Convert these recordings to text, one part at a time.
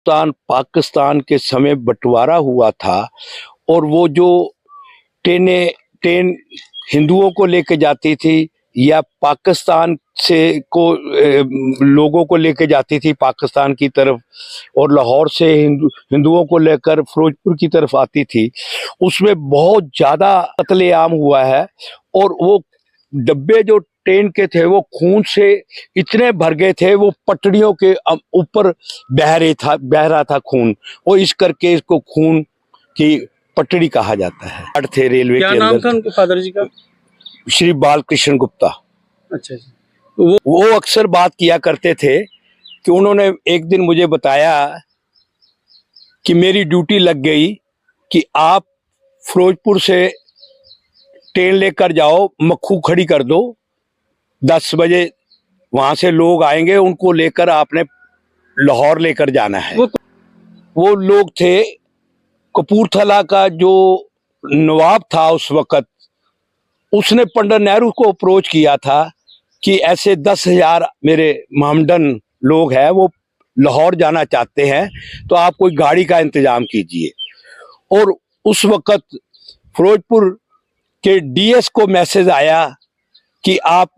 पाकिस्तान के समय बंटवारा हुआ था और वो जो ट्रेन हिंदुओं को लेके जाती थी या पाकिस्तान से लोगों को लेके जाती थी पाकिस्तान की तरफ, और लाहौर से हिंदुओं को लेकर फिरोजपुर की तरफ आती थी, उसमें बहुत ज्यादा कत्लेआम हुआ है। और वो डब्बे जो ट्रेन के थे वो खून से इतने भर गए थे, वो पटड़ियों के ऊपर बह रहा था खून, और इस करके इसको खून की पटड़ी कहा जाता है। थे रेलवे क्या के नाम अंदर था उनके फादर जी का? श्री बालकृष्ण गुप्ता। अच्छा जी। वो अक्सर बात किया करते थे कि उन्होंने एक दिन मुझे बताया कि मेरी ड्यूटी लग गई कि आप फिरोजपुर से ट्रेन लेकर जाओ, मक्खू खड़ी कर दो, 10 बजे वहां से लोग आएंगे, उनको लेकर आपने लाहौर लेकर जाना है। वो लोग थे कपूरथला का जो नवाब था उस वक्त, उसने पंडित नेहरू को अप्रोच किया था कि ऐसे 10,000 मेरे महमडन लोग हैं, वो लाहौर जाना चाहते हैं, तो आप कोई गाड़ी का इंतजाम कीजिए। और उस वक्त फिरोजपुर के डीएस को मैसेज आया कि आप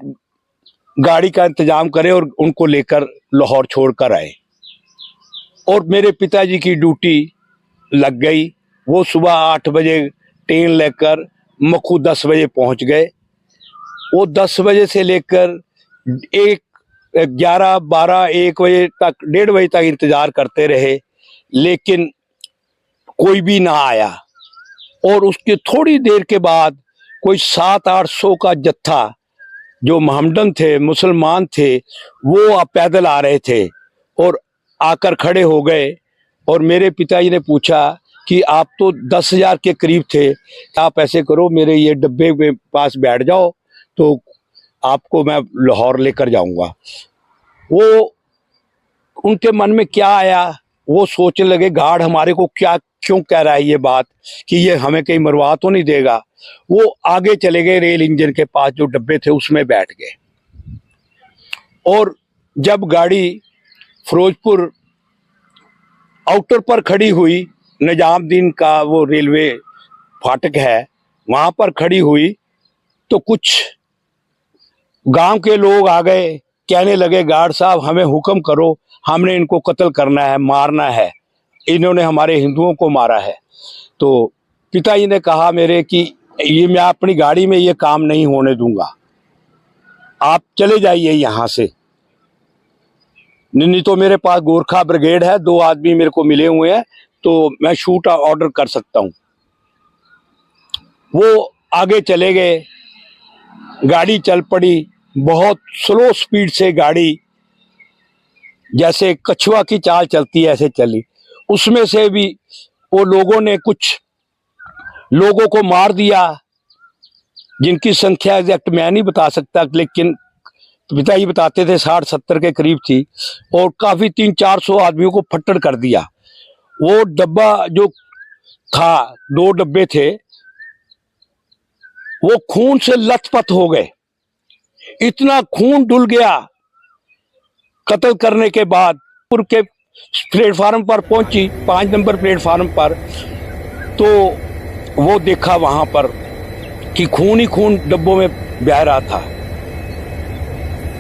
गाड़ी का इंतजाम करें और उनको लेकर लाहौर छोड़कर आए। और मेरे पिताजी की ड्यूटी लग गई। वो सुबह 8 बजे ट्रेन लेकर मक्खू 10 बजे पहुंच गए। वो 10 बजे से लेकर 11, 12, 1 बजे तक, 1:30 बजे तक इंतजार करते रहे, लेकिन कोई भी ना आया। और उसके थोड़ी देर के बाद कोई 700-800 का जत्था, जो महमडन थे, मुसलमान थे, वो पैदल आ रहे थे और आकर खड़े हो गए। और मेरे पिताजी ने पूछा कि आप तो 10,000 के करीब थे, आप ऐसे करो, मेरे ये डब्बे के पास बैठ जाओ, तो आपको मैं लाहौर लेकर जाऊंगा। वो उनके मन में क्या आया, वो सोचने लगे गार्ड हमारे को क्यों कह रहा है ये बात, कि ये हमें कहीं मरवा तो नहीं देगा। वो आगे चले गए, रेल इंजन के पास जो डब्बे थे उसमें बैठ गए। और जब गाड़ी फिरोजपुर आउटर पर खड़ी हुई, निजामुद्दीन का वो रेलवे फाटक है, वहां पर खड़ी हुई, तो कुछ गांव के लोग आ गए, कहने लगे गार्ड साहब हमें हुक्म करो, हमने इनको कत्ल करना है, मारना है, इन्होंने हमारे हिंदुओं को मारा है। तो पिताजी ने कहा मेरे कि ये मैं अपनी गाड़ी में ये काम नहीं होने दूंगा, आप चले जाइए यहां से, नहीं तो मेरे पास गोरखा ब्रिगेड है, 2 आदमी मेरे को मिले हुए हैं, तो मैं शूट ऑर्डर कर सकता हूं। वो आगे चले गए, गाड़ी चल पड़ी, बहुत स्लो स्पीड से गाड़ी, जैसे कछुआ की चाल चलती है ऐसे चली। उसमें से भी वो लोगों ने कुछ लोगों को मार दिया, जिनकी संख्या एग्जैक्ट मैं नहीं बता सकता, लेकिन पिताजी बताते थे 60-70 के करीब थी। और काफी 300-400 आदमियों को फट्टड़ कर दिया। वो डब्बा जो था, 2 डब्बे थे, वो खून से लथपथ हो गए, इतना खून डुल गया। कत्ल करने के बाद के प्लेटफार्म पर पहुंची, 5 नंबर प्लेटफार्म पर, तो वो देखा वहां पर कि खून ही खून डब्बों में बह रहा था।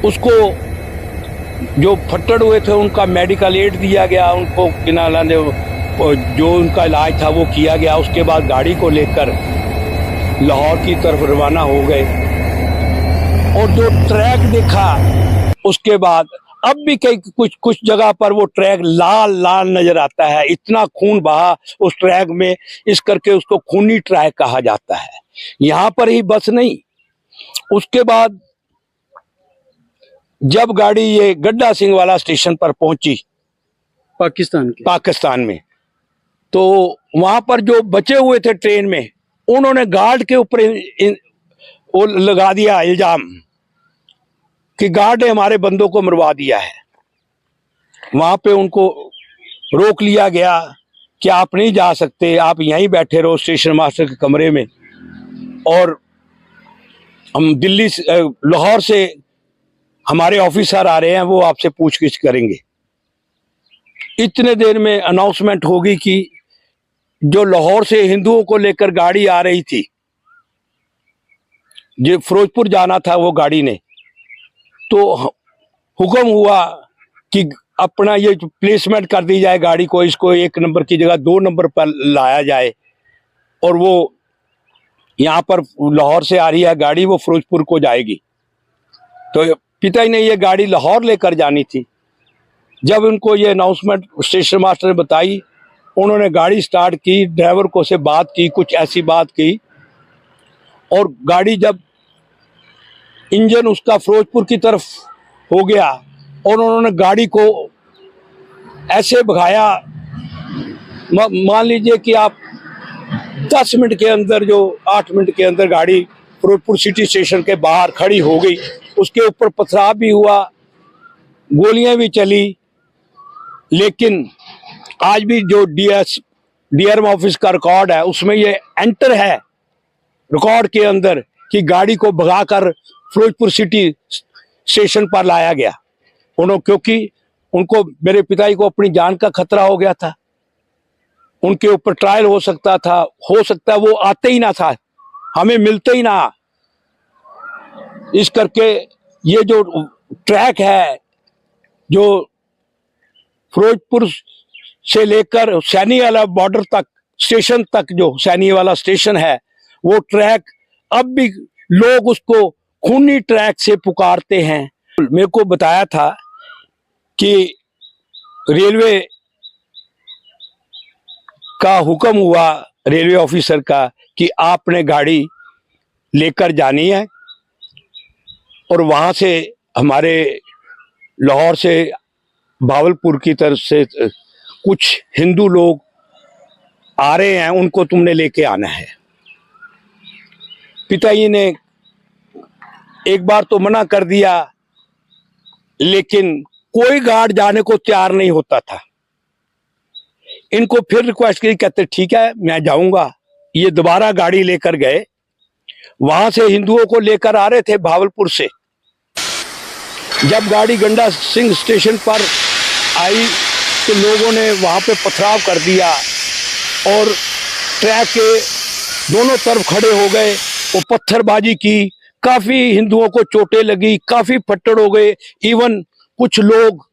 उसको जो फट्टड़ हुए थे उनका मेडिकल एड दिया गया, उनको जो उनका इलाज था वो किया गया। उसके बाद गाड़ी को लेकर लाहौर की तरफ रवाना हो गए। और जो ट्रैक देखा उसके बाद, अब भी कई कुछ जगह पर वो ट्रैक लाल लाल नजर आता है, इतना खून बहा उस ट्रैक में, इस करके उसको खूनी ट्रैक कहा जाता है। यहाँ पर ही बस नहीं, उसके बाद जब गाड़ी ये गड्ढा सिंह वाला स्टेशन पर पहुंची पाकिस्तान में, तो वहां पर जो बचे हुए थे ट्रेन में, उन्होंने गार्ड के ऊपर वो लगा दिया इल्जाम कि गार्ड ने हमारे बंदों को मरवा दिया है। वहां पे उनको रोक लिया गया कि आप नहीं जा सकते, आप यहीं बैठे रहो स्टेशन मास्टर के कमरे में, और हम दिल्ली लाहौर से हमारे ऑफिसर आ रहे हैं, वो आपसे पूछगिछ करेंगे। इतने देर में अनाउंसमेंट होगी कि जो लाहौर से हिंदुओं को लेकर गाड़ी आ रही थी, जो फिरोजपुर जाना था वो गाड़ी ने, तो हुक्म हुआ कि अपना ये प्लेसमेंट कर दी जाए गाड़ी को, इसको 1 नंबर की जगह 2 नंबर पर लाया जाए। और वो यहाँ पर लाहौर से आ रही है गाड़ी, वो फिरोजपुर को जाएगी। तो पिताजी ने ये गाड़ी लाहौर लेकर जानी थी। जब उनको ये अनाउंसमेंट स्टेशन मास्टर ने बताई, उन्होंने गाड़ी स्टार्ट की, ड्राइवर को से बात की, कुछ ऐसी बात की, और गाड़ी जब इंजन उसका फिरोजपुर की तरफ हो गया और उन्होंने गाड़ी को ऐसे भगाया, मान लीजिए कि आप 10 मिनट के अंदर, जो 8 मिनट के अंदर गाड़ी फिरोजपुर सिटी स्टेशन के बाहर खड़ी हो गई। उसके ऊपर पथराव भी हुआ, गोलियां भी चली, लेकिन आज भी जो डीआरएम ऑफिस का रिकॉर्ड है उसमें ये एंटर है रिकॉर्ड के अंदर कि गाड़ी को भगाकर फिरोजपुर सिटी स्टेशन पर लाया गया। क्योंकि उनको, मेरे पिताजी को अपनी जान का खतरा हो गया था, उनके ऊपर ट्रायल हो सकता था, हो सकता है वो आते ही ना था, हमें मिलते ही ना। इस करके ये जो ट्रैक है, जो फिरोजपुर से लेकर सैनी वाला बॉर्डर तक, स्टेशन तक, जो सैनी वाला स्टेशन है, वो ट्रैक अब भी लोग उसको खूनी ट्रैक से पुकारते हैं। मेरे को बताया था कि रेलवे का हुक्म हुआ, रेलवे ऑफिसर का, कि आपने गाड़ी लेकर जानी है, और वहां से हमारे लाहौर से भावलपुर की तरफ से कुछ हिंदू लोग आ रहे हैं, उनको तुमने लेके आना है। पिताजी ने एक बार तो मना कर दिया, लेकिन कोई गार्ड जाने को तैयार नहीं होता था। इनको फिर रिक्वेस्ट की, कहते ठीक है मैं जाऊंगा। ये दोबारा गाड़ी लेकर गए, वहां से हिंदुओं को लेकर आ रहे थे भावलपुर से। जब गाड़ी गंडा सिंह स्टेशन पर आई तो लोगों ने वहां पे पथराव कर दिया और ट्रैक के दोनों तरफ खड़े हो गए, वो पत्थरबाजी की, काफी हिंदुओं को चोटें लगी, काफी फट्टड़ हो गए, इवन कुछ लोग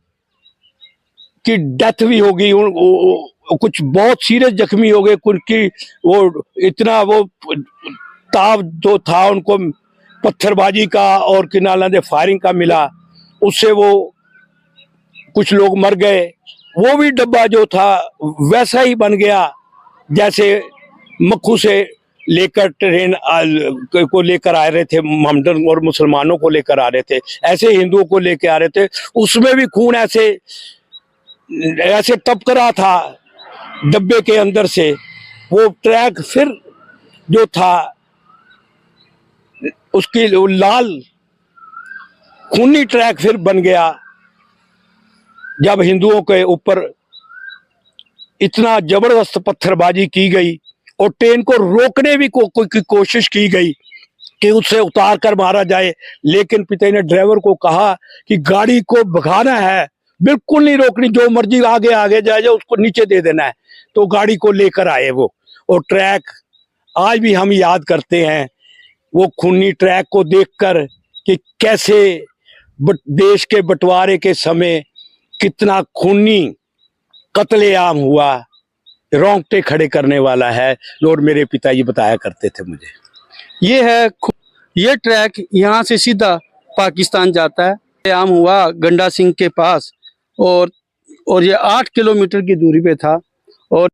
की डेथ भी हो गई, कुछ बहुत सीरियस जख्मी हो गए, उनकी वो इतना वो ताव जो था उनको पत्थरबाजी का और किनारे फायरिंग का मिला, उससे वो कुछ लोग मर गए। वो भी डब्बा जो था वैसा ही बन गया जैसे मक्खू से लेकर ट्रेन को लेकर आ रहे थे, मोहम्मदन और मुसलमानों को लेकर आ रहे थे, ऐसे हिंदुओं को लेकर आ रहे थे। उसमें भी खून ऐसे ऐसे टपक रहा था डब्बे के अंदर से। वो ट्रैक फिर जो था उसकी लाल खूनी ट्रैक फिर बन गया जब हिंदुओं के ऊपर इतना जबरदस्त पत्थरबाजी की गई और ट्रेन को रोकने भी की कोशिश की गई कि उससे उतार कर मारा जाए। लेकिन पिता ने ड्राइवर को कहा कि गाड़ी को भगाना है, बिल्कुल नहीं रोकनी, जो मर्जी आगे आगे जाए उसको नीचे दे देना है। तो गाड़ी को लेकर आए वो, और ट्रैक आज भी हम याद करते हैं वो खूनी ट्रैक को देखकर कि कैसे देश के बंटवारे के समय कितना खूनी कत्लेआम हुआ, रोंगटे खड़े करने वाला है। और मेरे पिताजी बताया करते थे मुझे। ये ट्रैक यहाँ से सीधा पाकिस्तान जाता है। आम हुआ गंडा सिंह के पास, और ये 8 किलोमीटर की दूरी पे था। और